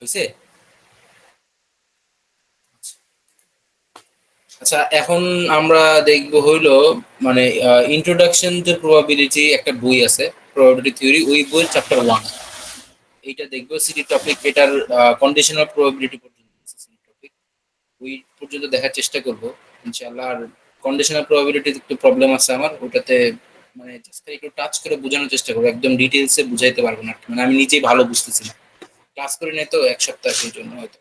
হয়েছে? আচ্ছা, এখন আমরা দেখব হইলো মানে ইন্ট্রোডাকশন টু প্রবাবিলিটি একটা বই আছে, প্রবাবিলিটি থিওরি, ওই বইয়ের চ্যাপ্টার 1 এইটা দেখবো। সিটি টপিক এটার কন্ডিশনাল প্রবাবিলিটি পর্যন্ত সিটি টপিক, ওই পর্যন্ত দেখার চেষ্টা করব ইনশাআল্লাহ। আর কন্ডিশনাল প্রবাবিলিটি একটু প্রবলেম আছে আমার ওটাতে, মানে জাস্ট একটু টাচ করে বোঝানোর চেষ্টা করবো, একদম ডিটেইলসে বুঝাইতে পারবো না, মানে আমি নিজেই ভালো বুঝতেছি না, ক্লাস করি নাই তো এক সপ্তাহ, সেই জন্য হয়তো।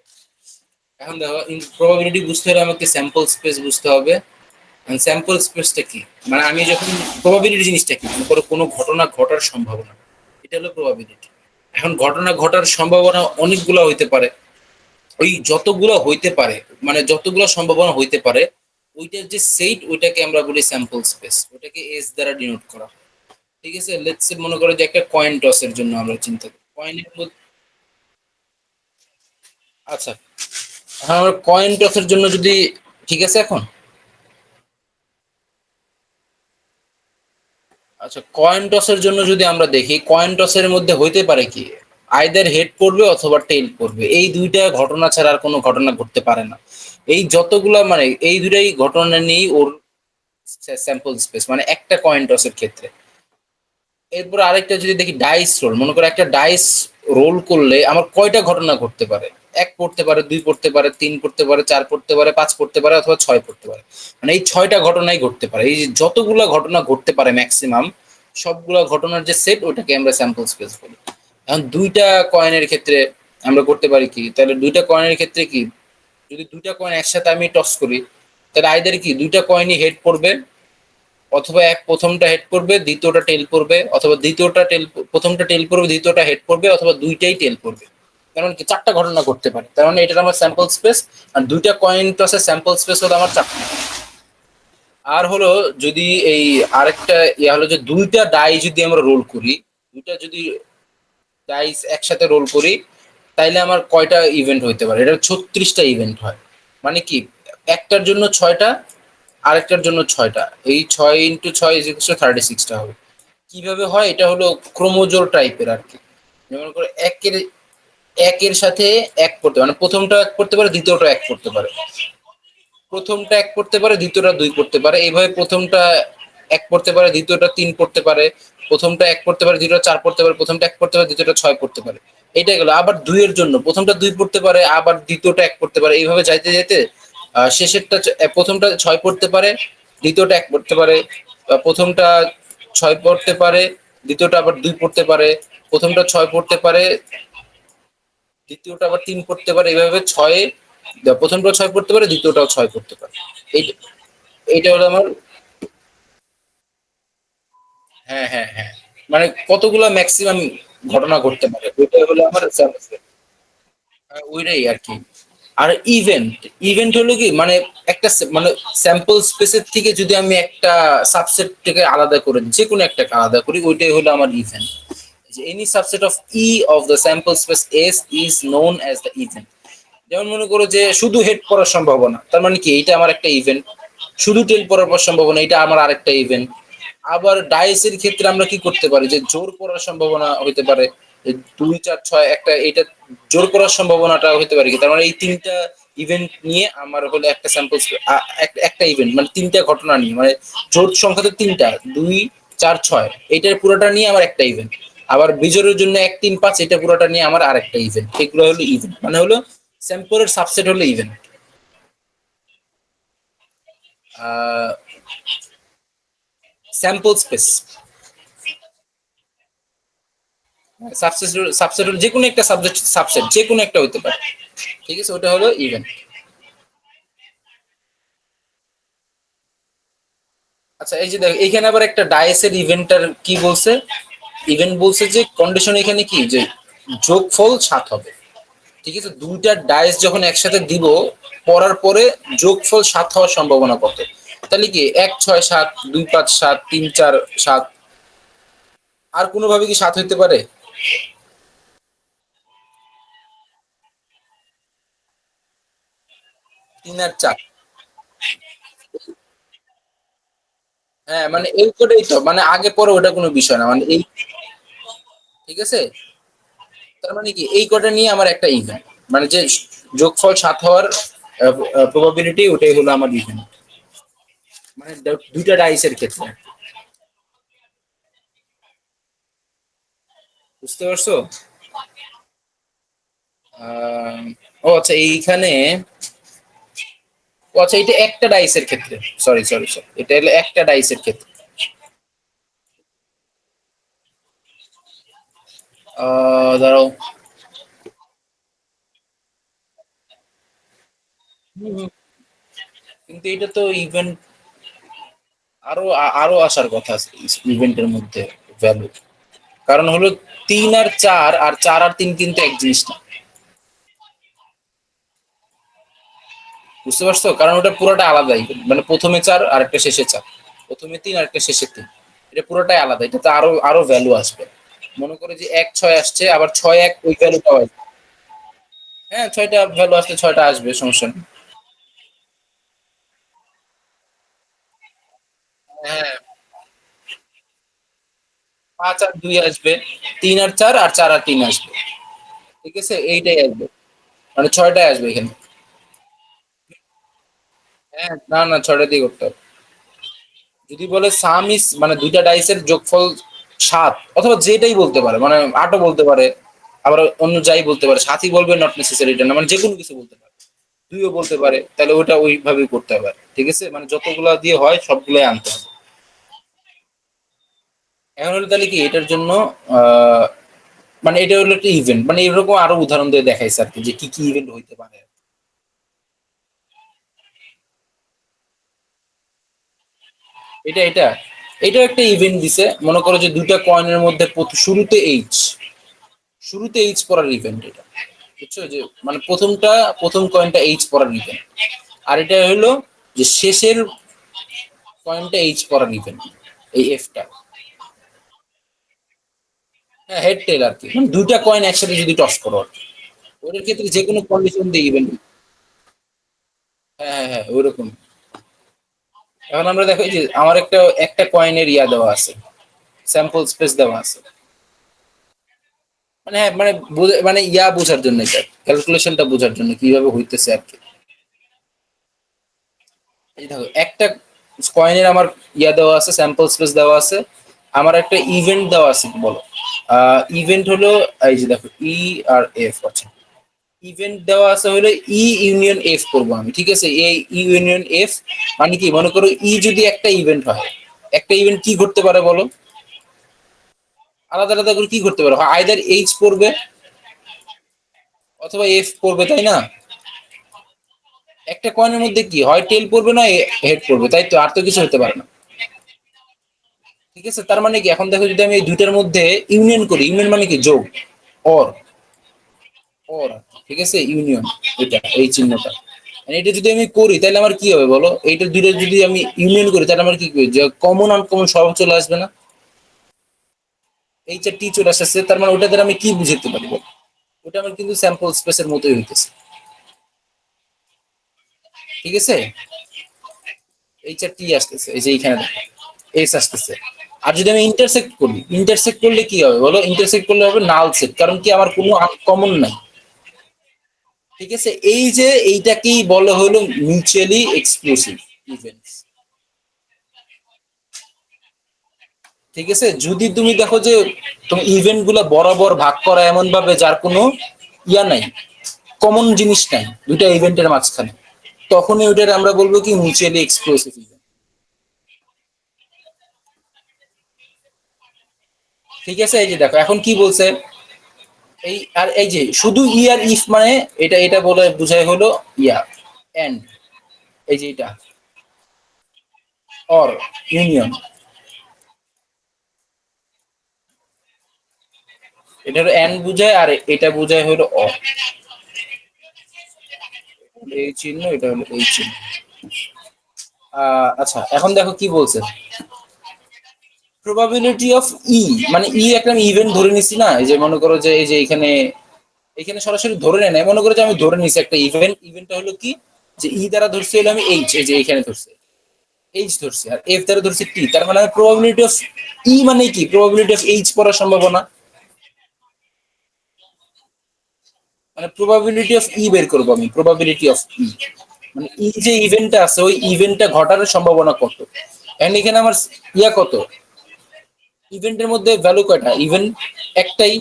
এখন দেখো, প্রবাবিলিটি বুঝতে হলে আমাকে স্যাম্পল স্পেস বুঝতে হবে। স্যাম্পল স্পেসটা কি, মানে আমি যখন, প্রবাবিলিটি জিনিসটা কি, মনে করো কোনো ঘটনা ঘটার সম্ভাবনা, এটা হলো প্রবাবিলিটি। এখন ঘটনা ঘটার সম্ভাবনা অনেকগুলো হইতে পারে, ওই যতগুলো হইতে পারে, মানে যতগুলো সম্ভাবনা হইতে পারে, ওইটার যে সেট ওইটাকে আমরা বলি স্যাম্পল স্পেস, ওটাকে এস দ্বারা ডিনোট করা হয়। ঠিক আছে, লেটস সে মনে করো যে একটা কয়েন টসের জন্য আমরা চিন্তা করি, কয়েনের মধ্যে, আচ্ছা, হ্যাঁ, আমরা কয়েন টসের জন্য যদি, ঠিক আছে এখন, আচ্ছা, কয়েন টসের জন্য যদি আমরা দেখি, কয়েন টসের মধ্যে হইতে পারে কি, আইদার হেড পড়বে অথবা টেইল পড়বে, এই দুইটা ঘটনা ছাড়া আর কোনো ঘটনা ঘটতে পারে না। এই যতগুলা, মানে এই দুটাই ঘটনা নিয়েই ওর স্যাম্পল স্পেস, মানে একটা কয়েন টসের ক্ষেত্রে। এরপর আরেকটা যদি দেখি, ডাইস রোল, মনে করো একটা ডাইস রোল করলে আমার কয়টা ঘটনা ঘটতে পারে, এক পড়তে পারে, দুই পড়তে পারে, তিন পড়তে পারে, চার পড়তে পারে, পাঁচ পড়তে পারে, অথবা ছয় পড়তে পারে। মানে এই ছয়টা ঘটনাই ঘটতে পারে, এই যে যতগুলা ঘটনা ঘটতে পারে ম্যাক্সিমাম, সবগুলা ঘটনার যে সেট ওটাকে আমরা স্যাম্পল স্পেস বলি। এখন দুইটা কয়েনের ক্ষেত্রে আমরা করতে পারি কি, তাহলে দুইটা কয়েনের ক্ষেত্রে কি, যদি দুইটা কয়েন একসাথে আমি টস করি, তাহলে আইদার কি দুইটা কয়েনই হেড পড়বে, অথবা এক প্রথমটা হেড পড়বে, দ্বিতীয়টা টেল পড়বে, অথবা দ্বিতীয়টা টেল, প্রথমটা টেল পড়বে, দ্বিতীয়টা হেড পড়বে, অথবা দুইটাই টেল পড়বে। কারণ কি, চারটা ঘটনা করতে পারে, তার মানে এটা আমার স্যাম্পল স্পেস। আর দুইটা কয়েন টসের স্যাম্পল স্পেস হলো আমার চারটা। আর হলো, যদি এই আরেকটা ইয়া হলো যে দুইটা ডাই যদি আমরা রোল করি, দুইটা যদি ডাইস একসাথে রোল করি, তাইলে আমার কয়টা ইভেন্ট হইতে পারে, এটা 36টা ইভেন্ট হয়। মানে কি, একটার জন্য ছয়টা, আরেকটার জন্য ছয়টা, এই 6 × 6 = 36টা হবে। কিভাবে হয়, এটা হলো ক্রোমোজোর টাইপের আর কি। যেমন করে একের, একের সাথে এক পড়তে, মানে প্রথমটা এক পড়তে পারে, দ্বিতীয়টা এক পড়তে পারে, প্রথমটা এক পড়তে পারে, দ্বিতীয়টা দুই পড়তে পারে, এইভাবে প্রথমটা এক পড়তে পারে, দ্বিতীয়টা তিন পড়তে পারে, প্রথমটা এক পড়তে পারে, দ্বিতীয়টা চার পড়তে পারে, প্রথমটা এক পড়তে পারে, দ্বিতীয়টা ছয় পড়তে পারে। এইটাই গেল। আবার দুইয়ের জন্য প্রথমটা দুই পড়তে পারে, আবার দ্বিতীয়টা এক পড়তে পারে, এইভাবে যাইতে যেতে শেষেরটা প্রথমটা ছয় পড়তে পারে, দ্বিতীয়টা এক পড়তে পারে, প্রথমটা ছয় পড়তে পারে, দ্বিতীয়টা আবার দুই পড়তে পারে, প্রথমটা ছয় পড়তে পারে, দ্বিতীয়টা আবার তিন পড়তে পারে, এইভাবে ছয়ে, প্রথমটা ছয় পড়তে পারে, দ্বিতীয়টাও ছয় পড়তে পারে। এই, এইটা হলো আমার, হ্যাঁ হ্যাঁ হ্যাঁ, মানে কতগুলো ম্যাক্সিমাম ঘটনা ঘটতে পারে, ওইটা হলো আমার স্যাম্পল স্পেস। ওইটাই আর কি। আর ইভেন্ট, ইভেন্ট হলো কি, মানে একটা মানে স্যাম্পল স্পেসের থেকে যদি আমি একটা সাবসেট থেকে আলাদা করে, যে কোনো একটাকে আলাদা করি, ওইটাই হলো আমার event. Any subset of E of the sample space S is known as the event. যেমন মনে করো যে শুধু হেড পড়ার সম্ভাবনা, তার মানে কি, এইটা আমার একটা ইভেন্ট। শুধু টেল পড়ার পর সম্ভাবনা, এটা আমার আরেকটা ইভেন্ট। আবার ডাইসের ক্ষেত্রে আমরা কি করতে পারি, যে জোর পড়ার সম্ভাবনা হইতে পারে, যে দুই চার ছয় একটা, এইটা জোর পড়ার সম্ভাবনাটা হইতে পারে কি, তার মানে এই তিনটা ইভেন্ট নিয়ে আমার হলো একটা স্যাম্পল, একটা ইভেন্ট, মানে তিনটা ঘটনা নিয়ে, মানে জোর সংখ্যা তো তিনটা, দুই চার ছয়, এইটার পুরোটা নিয়ে আমার একটা ইভেন্ট। আবার বিজোরের জন্য এক তিন পাঁচ, এটা পুরোটা নিয়ে আমার আরেকটা ইভেন্ট। এগুলো হলো ইভেন্ট, মানে হলো স্যাম্পলের সাবসেট হলো event. Sample space, subset, subset হলো যে কোনো একটা সাবজেক্ট, সাবসেট যে কোনো একটা হতে পারে। ঠিক আছে, ওটা হলো ইভেন্ট। আচ্ছা, এই যে দেখো, এখানে আবার একটা ডাইসের ইভেন্টার কি বলছে, ইভেন্ট বলছে যে কন্ডিশন এখানে কি, যে যোগফল 7 হবে। ঠিক আছে, দুইটা ডাইস যখন একসাথে দিব, পড়ার পরে যোগফল 7 হওয়ার সম্ভাবনা কত, তাহলে কি 1 6 7, 2 5 7, 3 4 7, আর কোনোভাবে কি 7 হইতে পারে? 3 আর 4, হ্যাঁ, মানে এই কোটাই তো, মানে আগে পরে ওটা কোনো বিষয় না, মানে এই, ঠিক আছে। তার মানে কি এই কটা নিয়ে আমার একটা ইভেন্ট, মানে যে যোগফল 7 হওয়ার প্রবাবিলিটি, ওটাই হলো আমার ইভেন্ট, মানে দুইটা ডাইসের ক্ষেত্রে। বুঝতে পারছো? আহ, ও আচ্ছা, এইখানে, ও আচ্ছা, এটা একটা ডাইসের ক্ষেত্রে, সরি সরি সরি, এটা হলো একটা ডাইসের ক্ষেত্রে। দাঁড়াও। হুম, কিন্তু এটা তো ইভেন্ট, আরো আসার কথা আছে ইভেন্টের মধ্যে ভ্যালু। কারণ হলো 3 আর 4, আর 4 আর 3 কিন্তু এক জিনিস না। বুঝতে পারছো? কারণ ওটা পুরোটা আলাদা ইভেন্ট, মানে প্রথমে 4 আর একটা শেষে 4, প্রথমে 3 আর একটা শেষে 3, এটা পুরোটাই আলাদা, এটাতে আরো আরো ভ্যালু আসবে। মনে করে যে 1 6 আসছে, আবার 6 1 ওই ভ্যালুটাও আসবে। হ্যাঁ, 6টা ভ্যালু আসলে 6টা আসবে, সমস্যা নেই। হ্যাঁ, 5 আর 2 আসবে, 3 আর 4, আর 4 আর 3 আসবে। ঠিক আছে, এইটাই আসবে, মানে 6টাই আসবে এখানে। হ্যাঁ, না না, 6টা দিয়ে করতে হবে। যদি বলে সাম ইস, মানে দুইটা ডাইসের যোগফল 7, অথবা যেটাই বলতে পারে, মানে 8ও বলতে পারে, আবার অন্য যাই বলতে পারে, 7ই বলবে, নট নেসেসারি এটা না, মানে যে কোনো কিছু বলতে পারে, 2ও বলতে পারে, তাহলে ওটা ওইভাবেই করতে হবে। ঠিক আছে, মানে যতগুলা দিয়ে হয় সবগুলাই আনতে হবে। এখন হলো তাহলে কি এটার জন্য, আহ মানে এটা হলো একটা ইভেন্ট, মানে এরকম আরো উদাহরণ দিয়ে দেখাইছে আর কি, যে কি কি ইভেন্ট হইতে পারে। এটা এটাও একটা ইভেন্ট দিছে, মনে করো যে দুইটা কয়েনের মধ্যে শুরুতে এইচ পড়ার ইভেন্ট এটা। বুঝছো? যে মানে প্রথম কয়েনটা এইচ পড়ার ইভেন্ট, আর এটা হলো যে শেষের কয়েনটা এইচ পড়ার ইভেন্ট, এই এফটা। হ্যাঁ, হেড টেল আর কি, মানে দুইটা কয়েন একসাথে যদি টস করো আর কি। ওদের ক্ষেত্রে যে কোনো কন্ডিশন দিয়ে ইভেন্ট। হ্যাঁ হ্যাঁ হ্যাঁ, ওইরকম। এখন আমরা দেখো এই যে আমার একটা একটা কয়েনের ইয়া দেওয়া আছে, স্যাম্পল স্পেস দেওয়া আছে। মানে হ্যাঁ, মানে মানে ইয়া বোঝার জন্য, এটা ক্যালকুলেশনটা বোঝার জন্য কিভাবে হইতেছে আর কি। এই দেখো, একটা কয়েনের আমার ইয়া দেওয়া আছে, স্যাম্পল স্পেস দেওয়া আছে, আমার একটা ইভেন্ট দেওয়া আছে, বলো। ইভেন্ট হলো, এই যে দেখো, ই আর এফ, আচ্ছা। ইভেন্ট দেওয়া আছে হলো ই ইউনিয়ন এফ করবো আমি, ঠিক আছে, এই ই ইউনিয়ন এফ, মানে কি, মনে করো ই যদি একটা ইভেন্ট হয়, একটা ইভেন্ট কি করতে পারে বলো? আলাদা আলাদা করে কি করতে পারে, হয় আইদার এইচ পড়বে, অথবা এফ পড়বে, তাই না? একটা কয়েনের মধ্যে কি হয়, টেল পড়বে না হেড পড়বে, তাই তো, আর তো কিছু হতে পারে না। ঠিক আছে, তার মানে কি, এখন দেখো যদি আমি এই দুইটার মধ্যে ইউনিয়ন করি, ইউনিয়ন মানে কি, যোগ, অর, অর, ঠিক আছে, ইউনিয়ন, এটা এই চিহ্নটা, মানে এটা যদি আমি করি তাহলে আমার কি হবে বলো, এইটা দুইটা যদি আমি ইউনিয়ন করি তাহলে আমার কি করি, যে কমন আনকমন সব চলে আসবে না, এই যে টি চলে আসছে, তার মানে ওটা দ্বারা আমি কি বুঝতে পারি বলো? ওটা আমার কিন্তু স্যাম্পল স্পেসের মতোই হইতেছে। ঠিক আছে, এই যে টি আসতেছে, এই যে এইখানে দেখো, এস আসতেছে। আর যদি আমি ইন্টারসেক্ট করলে কি হবে বলো, ইন্টারসেক্ট করলে হবে নাল সেট, কারণ কি আমার কোনো কমন নাই। ঠিক আছে, এই যে এইটাকেই বলা হলো মিউচুয়ালি এক্সক্লুসিভ ইভেন্টস। ঠিক আছে, যদি তুমি দেখো যে তুমি ইভেন্ট গুলা বরাবর ভাগ করা এমন ভাবে যার কোনো ইয়া নাই, কমন জিনিস নাই দুইটা ইভেন্টের মাঝখানে, তখনই ওইটার আমরা বলবো কি মিউচুয়ালি এক্সক্লুসিভ ইভেন্ট। ঠিক আছে, এই যে দেখো এখন কি বলছে, এই আর এই যে শুধু ই আর ইফ, মানে এটা এটা বলে বুঝাই হলো ইয়া এন্ড, এই যে এটা অর, ইউনিয়ন, এটা হলো এন্ড বুঝায়, আর এটা বুঝায় হলো অর, এই চিহ্ন, এটা হলো এই চিহ্ন। আচ্ছা, এখন দেখো কি বলছে, প্রবাবিলিটি অফ ই, মানে ই একটা আমি ইভেন্ট ধরে নিছি না, এই যে মনে করো যে এই যে এখানে, এখানে সরাসরি ধরে নেয় না, মনে করো যে আমি ধরে নিছি একটা ইভেন্ট, ইভেন্টটা হলো কি, যে ই দ্বারা ধরছি হলো আমি এইচ, এই যে এখানে ধরছে এইচ ধরছি, আর এফ দ্বারা ধরছি টি, তার মানে আমি প্রবাবিলিটি অফ ই, মানে কি, প্রবাবিলিটি অফ এইচ পড়ার সম্ভাবনা। মানে প্রবাবিলিটি অফ ই বের করবো আমি, প্রবাবিলিটি অফ ই, মানে ই যে ইভেন্টটা আছে ওই ইভেন্টটা ঘটার সম্ভাবনা কত। এন্ড এখানে আমার ইয়া কত, ইভেন্টের মধ্যে ভ্যালু কয়টা, ইভেন্ট একটাই,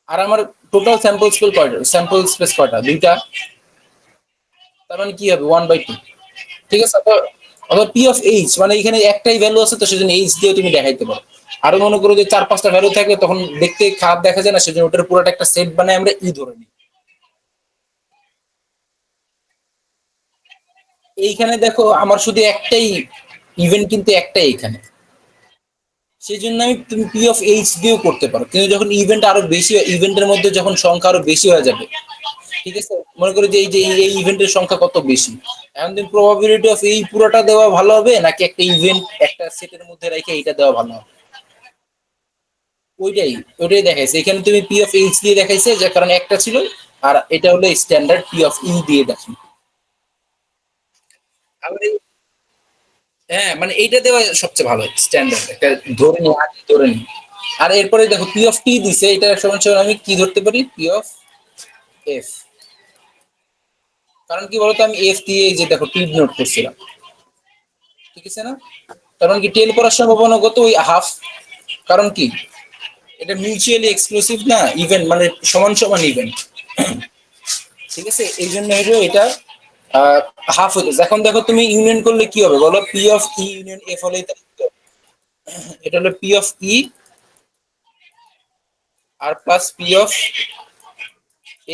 আর আমার টোটাল স্যাম্পল স্পেস কয়টা, স্যাম্পল স্পেস কয়টা, দুইটা। তার মানে কি হবে 1/2। ঠিক আছে, অথবা পি অফ এইচ, মানে এখানে একটাই ভ্যালু আছে তো সেজন্য এইচ দিয়ে তুমি দেখাইতে পারো। আরো মনে করো যে 4-5টা ভ্যালু থাকলে তখন দেখতে খারাপ দেখা যায় না, সেজন্য ওটার পুরোটা একটা সেট বানায় আমরা ই ধরে নিই। এইখানে দেখো আমার শুধু একটাই ইভেন্ট, কিন্তু একটাই এখানে, সেই জন্য আমি তুমি পি অফ এইচ দিয়েও করতে পারো, কিন্তু যখন ইভেন্ট আরো বেশি, ইভেন্টের মধ্যে যখন সংখ্যা আরো বেশি হয়ে যাবে, ঠিক আছে, মনে করি যে এই ইভেন্টের সংখ্যা কত বেশি, এখন তুমি প্রবাবিলিটি অফ এই পুরোটা দেওয়া ভালো হবে নাকি একটা ইভেন্ট একটা সেটের মধ্যে রেখে এইটা দেওয়া ভালো হবে। ওইটাই, ওইটাই দেখাইছে এখানে, তুমি পি অফ এইচ দিয়ে দেখাইছে যে কারণ একটা ছিল, আর এটা হলো স্ট্যান্ডার্ড পি অফ ই দিয়ে দেখি। আবার হ্যাঁ, মানে এইটা দেওয়া সবচেয়ে ভালো স্ট্যান্ডার্ড একটা, ধরে নি আগে ধরে নি। আর এরপরে দেখো পি অফ টি দিছে, এটা সমান সমান আমি কি ধরতে পারি, পি অফ এফ। কারণ কি বলতো, আমি এফ দিয়ে যে দেখো টি নোট করছিলাম, ঠিক আছে না, কারণ কি টেল করার সম্ভাবনা কত, ওই হাফ। কারণ কি এটা মিউচুয়ালি এক্সক্লুসিভ না ইভেন্ট, মানে সমান সমান ইভেন্ট, ঠিক আছে, এই জন্য হলো এটা হাফ হইতে। এখন দেখো তুমি ইউনিয়ন করলে কি হবে বলো, P of E union F হলে এটা হলো পি অফ ই আর প্লাস পি অফ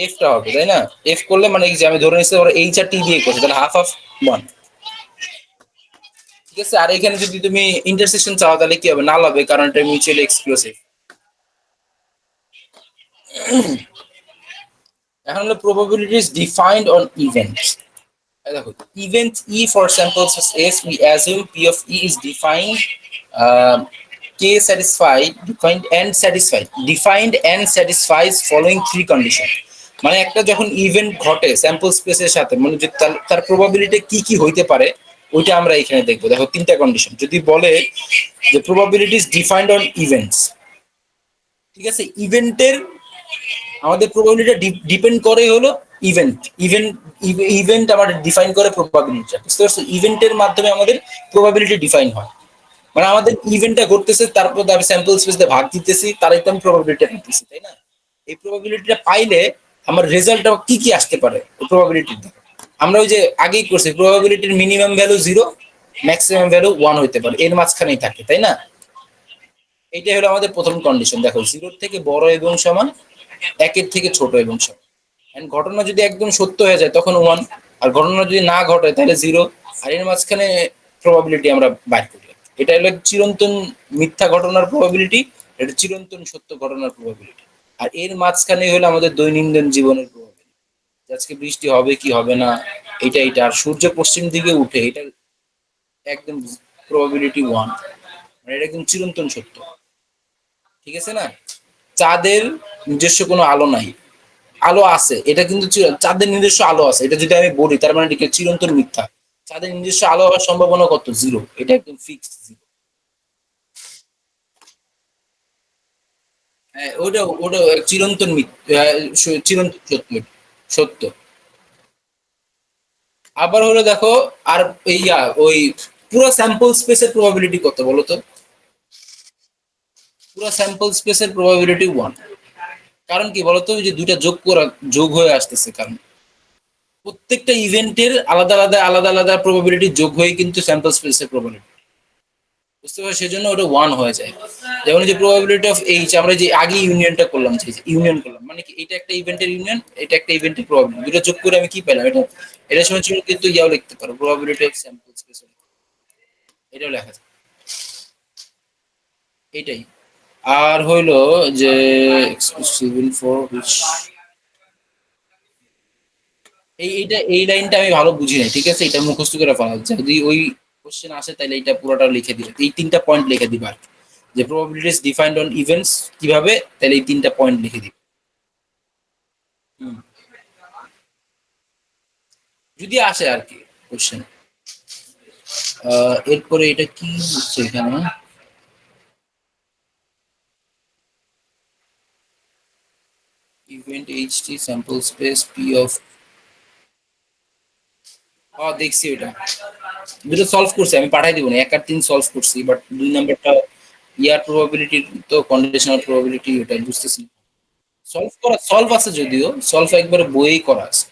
এফ টা হবে, তাই না। এফ করলে মানে এই যে আমি ধরে নিচ্ছি ওরা এইচ আর টি দিয়ে করছে, তাহলে হাফ অফ ওয়ান, ঠিক আছে। আর এখানে যদি তুমি ইন্টারসেকশন চাও তাহলে কি হবে, নাল হবে, কারণ এটা মিউচুয়ালি এক্সক্লুসিভ। এখন হলো probabilities defined on events। দেখো event e for samples s we assume p of e is defined uh, k satisfied defined and satisfies following three condition। মানে একটা যখন ইভেন্ট ঘটে স্যাম্পল স্পেসের সাথে, মানে যে তার প্রবাবিলিটি কি কি হইতে পারে ওইটা আমরা এখানে দেখবো। দেখো তিনটা কন্ডিশন যদি বলে যে probabilities defined on events, ঠিক আছে, ইভেন্টের আমাদের প্রবাবিলিটি ডিপেন্ড করে হলো ইভেন্ট, ইভেন্ট ইভেন্ট আমাদের ডিফাইন করে প্রবাবিলিটি, বুঝতে পারছো, ইভেন্টের মাধ্যমে আমাদের প্রবাবিলিটি ডিফাইন হয়। মানে আমাদের ইভেন্টটা ঘটতেছে, তারপর আমি স্যাম্পল স্পেস দিয়ে ভাগ দিতেছি, তারাই তো আমি প্রবাবিলিটি দিতেছি, তাই না। এই প্রবাবিলিটিটা পাইলে আমার রেজাল্টটা কি কি আসতে পারে প্রবাবিলিটি। আমরা ওই যে আগেই করছি প্রবাবিলিটির মিনিমাম ভ্যালু 0, ম্যাক্সিমাম ভ্যালু 1 হইতে পারে, এর মাঝখানেই থাকে, তাই না। এইটাই হলো আমাদের প্রথম কন্ডিশন। দেখো 0-র থেকে বড় এবং সমান, 1-এর থেকে ছোট এবং সমান। এন্ড ঘটনা যদি একদম সত্য হয়ে যায় তখন 1, আর ঘটনা যদি না ঘটে তাহলে 0, আর এর মাঝখানে প্রবাবিলিটি আমরা বাইর করি। এটা হলো চিরন্তন মিথ্যা ঘটনার প্রবাবিলিটি, এটা চিরন্তন সত্য ঘটনার প্রবাবিলিটি। আর এর মাঝখানে হলো আমাদের দৈনন্দিন জীবনের প্রবাবিলিটি, আজকে বৃষ্টি হবে কি হবে না, এটা আর সূর্য পশ্চিম দিকে উঠে, এটা একদম প্রবাবিলিটি 1, মানে এটা একদম চিরন্তন সত্য, ঠিক আছে না। চাঁদের নিজস্ব কোনো আলো নাই, আলো আছে, এটা কিন্তু চাঁদের নিজস্ব আলো আছে, এটা যদি আমি বলি তার মানে এটা চিরন্তন মিথ্যা। চাঁদের নিজস্ব আলো হওয়ার সম্ভাবনা কত, 0, এটা একদম ফিক্সড 0। হ্যাঁ, ওটা ওটা চিরন্তন মিথ্যা, চিরন্তন সত্য, সত্য। আবার হলো দেখো, আর ওই পুরো স্যাম্পল স্পেসের প্রবাবিলিটি কত বলো তো, পুরো স্যাম্পল স্পেসের প্রবাবিলিটি 1। কারণ কি বলতো, ওই যে দুইটা যোগ হয়ে আসতেছে, কারণ প্রত্যেকটা ইভেন্টের আলাদা আলাদা আলাদা আলাদা প্রবাবিলিটি যোগ হয়ে কিন্তু স্যাম্পল স্পেসের প্রবাবিলিটি, বুঝতে পারছো, সেজন্য ওটা 1 হয়ে যায়। যেমন যে প্রবাবিলিটি অফ এইচ, আমরা যে আগে ইউনিয়নটা করলাম, যে ইউনিয়ন করলাম মানে কি, এটা একটা ইভেন্টের ইউনিয়ন, এটা একটা ইভেন্টের প্রবাবিলিটি, দুটো যোগ করে আমি কি পেলাম, এটা এটা সময় ছিল কিন্তু ইয়াও লিখতে পারো, প্রবাবিলিটি অফ স্যাম্পল স্পেস, এটাও লেখা যায়, এটাই। আর হইলো যে এক্সক্লুসিভ ফর হুইচ, এই লাইনটা আমি ভালো বুঝি নাই, ঠিক আছে, এটা মুখস্থ করে ফেলা হচ্ছে, যদি ওই কোশ্চেন আসে তাহলে এটা পুরোটা লিখে দিবে, এই তিনটা পয়েন্ট লিখে দিবা আর কি। যে প্রবাবিলিটিস ডিফাইন্ড অন ইভেন্টস কিভাবে, তাহলে এই তিনটা পয়েন্ট লিখে দিবে। হুম। যদি আসে আর কি কোশ্চেন। এরপরে এটা কি হচ্ছে এখানে, event HT sample space P of, দেখছি ওটা, দুটো সলভ করছি আমি, পাঠাই দিব না, 1 আর 3 সলভ করছি, বাট 2 নাম্বারটা ইয়ার প্রবাবিলিটি তো কন্ডিশনাল প্রবাবিলিটি, ওটা বুঝতেছি। সলভ আছে যদিও, সলভ একবারে বইয়েই করা আছে,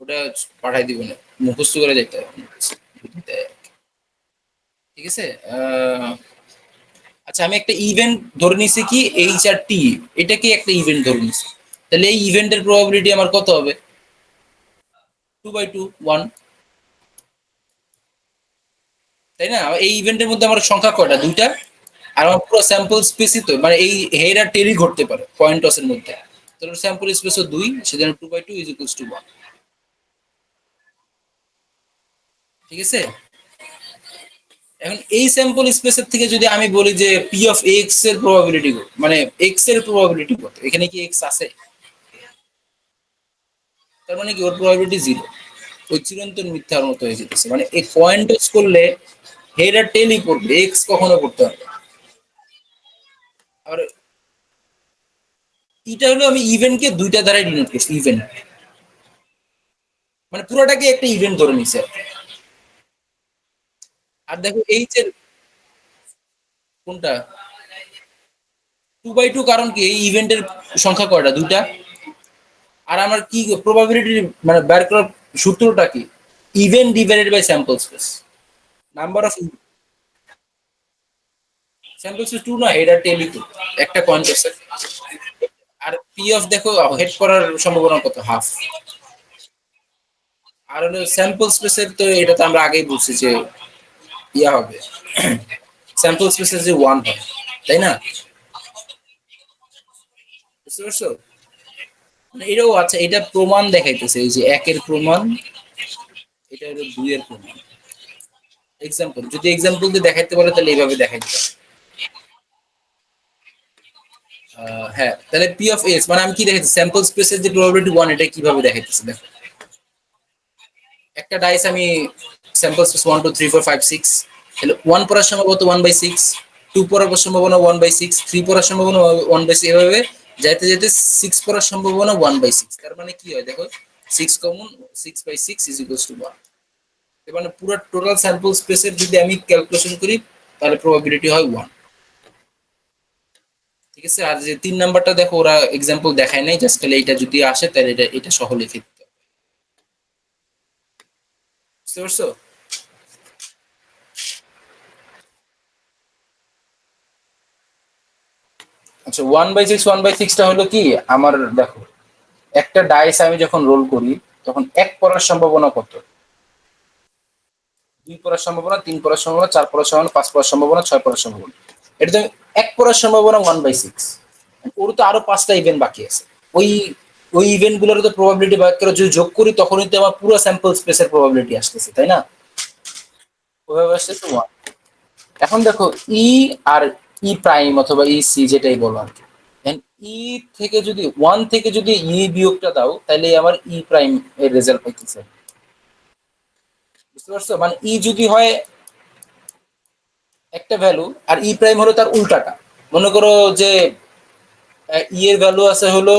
ওটা পাঠাই দিব না, মুখস্থ করে দেখতে হবে। ঠিক আছে। আচ্ছা আমি একটা ইভেন্ট ধরে নিছি কি এইচ আর টি, এটা কি একটা ইভেন্ট ধরে নিছি, তাহলে এই ইভেন্টের প্রবাবিলিটি আমার কত হবে? 2/2 1, তাই না? এই ইভেন্টের মধ্যে আমার সংখ্যা কয়টা? দুইটা। আর আমার পুরো স্যাম্পল স্পেসই তো, মানে এই হেড আর টেলই ঘটতে পারে কয়েন টসের মধ্যে, তাহলে স্যাম্পল স্পেসও 2, সেজন্য 2/2 ইজ ইকুয়ালস টু 1। ঠিক আছে। এখন এই স্যাম্পল স্পেসের থেকে যদি আমি বলি যে পি অফ এক্স এর প্রবাবিলিটি কত, মানে এক্স এর প্রবাবিলিটি কত, এখানে কি এক্স আছে? তার মানে কি ওর প্রবাবিলিটি 0, ওই চিরন্তন মিথ্যার মতো হয়ে যেতেছে, মানে এই কয়েন টস করলে হেড আর টেলই করবে, এক্স কখনো করতে পারবে না। আর এটা হলো আমি ইভেন্টকে দুইটা দ্বারাই ডিনোট করছি, ইভেন্ট মানে পুরোটাকে একটা ইভেন্ট ধরে নিছে। আর দেখো এইচ এর কোনটা 2/2, কারণ কি এই ইভেন্টের সংখ্যা কয়টা? দুইটা। আর আমার কি প্রবাবিলিটি মানে বের করার সূত্রটা কি? Event divided by sample space, number of sample space 2 না, এটা টেলি 2, একটা কয়েন আছে। আর পি অফ দেখো হেড করার সম্ভাবনা কত? হাফ। আর হলো স্যাম্পল স্পেসের তো এটা তো আমরা আগেই বুঝছি যে ইয়া হবে, স্যাম্পল স্পেসের যে 1 হয়, তাই না? বুঝতে পারছো? মানে এটাও আচ্ছা, এটা প্রমাণ দেখাইতেছে, এই যে 1 এর প্রমাণ, এটা হলো 2 এর প্রমাণ। এক্সাম্পল যদি এক্সাম্পল দিয়ে দেখাইতে পারে তাহলে এইভাবে দেখাইতে পারে। হ্যাঁ, তাহলে পি অফ এস মানে আমি কি দেখাইছি, স্যাম্পল স্পেসের যে প্রবাবিলিটি 1, এটা কিভাবে দেখাইতেছি দেখো। একটা ডাইস আমি স্যাম্পল স্পেস 1 2 3 4 5 6, তাহলে 1 পড়ার সম্ভাবনা 1/6, 2 পড়ার সম্ভাবনা 1/6, 3 পড়ার সম্ভাবনা 1/6, এভাবে যাইতে যাইতে 6 পড়ার সম্ভাবনা 1/6। তার মানে কি হয় দেখো, 6 কমন, 6/6 ইজ ইকুয়ালস টু 1। মানে পুরো টোটাল স্যাম্পল স্পেসের যদি আমি ক্যালকুলেশন করি তাহলে প্রবাবিলিটি হয় 1। ঠিক আছে। আর যে 3 নাম্বারটা দেখো ওরা এক্সাম্পল দেখায় নাই, জাস্ট খালি এটা যদি আসে তাহলে এটা এটা সহ লিখে দিতে হবে। বুঝতে পারছো? আচ্ছা 1/6 হলো কি আমার, দেখো একটা ডাইস আমি যখন রোল করি তখন 1 পড়ার সম্ভাবনা কত, 2 পড়ার সম্ভাবনা, 3 পড়ার সম্ভাবনা, 4 পড়ার সম্ভাবনা, 5 পড়ার সম্ভাবনা, 6 পড়ার সম্ভাবনা। এটা তো 1 পড়ার সম্ভাবনা 1/6, ওর তো আরো 5টা ইভেন্ট বাকি আছে। ওই ওই ইভেন্ট গুলোর তো প্রবাবিলিটি বাদ করে যদি যোগ করি তখনই তো আমার পুরো স্যাম্পল স্পেসের প্রবাবিলিটি আসতেছে, তাই না? ওইভাবে আসতেছে 1। এখন দেখো ই আর ই প্রাইম অথবা ই সি যেটাই বলো আর কি, ই থেকে যদি 1 থেকে যদি ই বিয়োগটা দাও তাহলে আমার ই প্রাইম এর রেজাল্ট পাইতেছে। বুঝতে পারছো? মানে ই যদি হয় একটা ভ্যালু আর ই প্রাইম হলো তার উল্টাটা, মনে করো যে ই এর ভ্যালু আছে হলো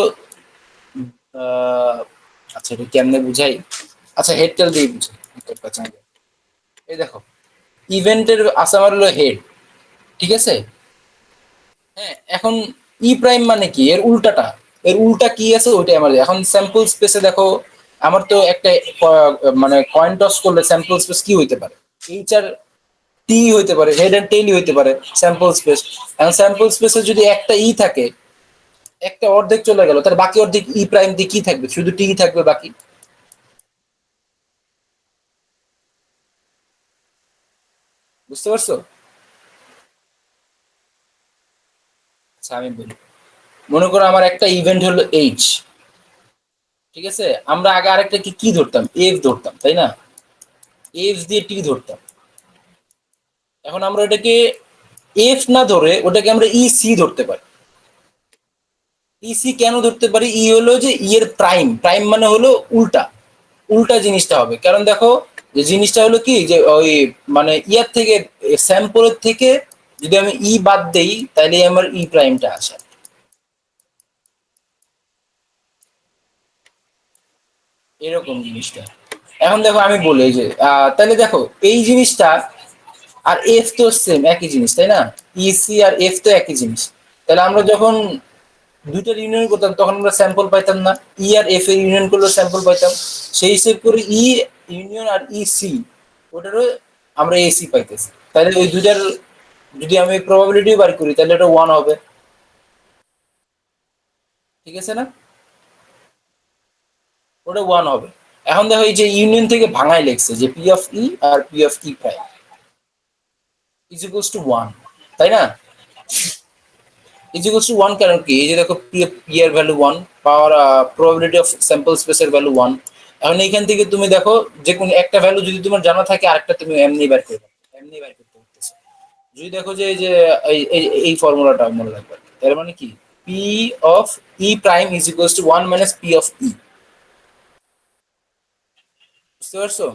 আহ, আচ্ছা এটা কেমনে বুঝাই, আচ্ছা হেড টেল দিয়ে বুঝাই, এই দেখো ইভেন্টের আছে আমার হলো হেড, ঠিক আছে। হ্যাঁ, এখন ই প্রাইম মানে কি এর উল্টাটা, এর উল্টা কি আছে ওইটাই আমার, এখন স্যাম্পল স্পেসে দেখো আমার তো একটা মানে কয়েন টস করলে স্যাম্পল স্পেস কি হইতে পারে, এইচ আর টি হইতে পারে, হেড এন্ড টেইলই হইতে পারে স্যাম্পল স্পেস। এখন স্যাম্পল স্পেসে যদি একটা ই থাকে, একটা অর্ধেক চলে গেল, তার বাকি অর্ধেক ই প্রাইম দিয়ে কি থাকবে? শুধু টি থাকবে বাকি। বুঝতে পারছো? আচ্ছা আমি বলি, মনে করো আমার একটা ইভেন্ট হলো এইচ, ঠিক আছে। আমরা আগে আরেকটা কি কি ধরতাম, এফ ধরতাম, তাই না? এফ দিয়ে টি ধরতাম। এখন আমরা ওটাকে এফ না ধরে ওটাকে আমরা ই সি ধরতে পারি। ই সি কেন ধরতে পারি? ই হলো যে ই এর প্রাইম, প্রাইম মানে হলো উল্টা, উল্টা জিনিসটা হবে। কারণ দেখো যে জিনিসটা হলো কি যে ওই মানে ইয়ার থেকে, স্যাম্পলের থেকে যদি আমি ই বাদ দেই তাহলে আমার ই প্রাইমটা আসে। এরকম জিনিসটা। এখন দেখো আমি বলি এই যে তাহলে দেখো এই জিনিসটা আর এফ তো সেম একই জিনিস তাই না? ইসি আর এফ তো একই জিনিস। তাহলে আমরা যখন দুইটার ইউনিয়ন করতাম তখন আমরা স্যাম্পল পাইতাম না? ই আর এফ এর ইউনিয়ন করলে স্যাম্পল পাইতাম। সেই হিসেব করে ই ইউনিয়ন আর ই সি ওটারও আমরা এসি পাইতেছি। তাহলে ওই দুইটার যদি আমি প্রবাবিলিটি বার করি তাহলে এটা ওয়ান হবে। ঠিক আছে না? ওটা ওয়ান হবে। এখন দেখো এই যে ইউনিয়ন থেকে ভাঙাই লেগছে যে পি অফ ই আর P of E prime is equals to one, তাই না? ইজ ইকুয়ালস টু ওয়ান কারণ কি এই যে দেখো পি এর value one, power probability of sample স্পেসের ভ্যালু ওয়ান। এখন এইখান থেকে তুমি দেখো যে কোনো একটা ভ্যালু যদি তোমার জানা থাকে আরেকটা তুমি এমনি বের করবে, এমনি বের করতে পারতেছো। যদি দেখো যে এই যে এই ফর্মুলাটা মনে রাখবে, তার মানে কি P of E prime is equals to one minus P of E. বুঝতে পারছো?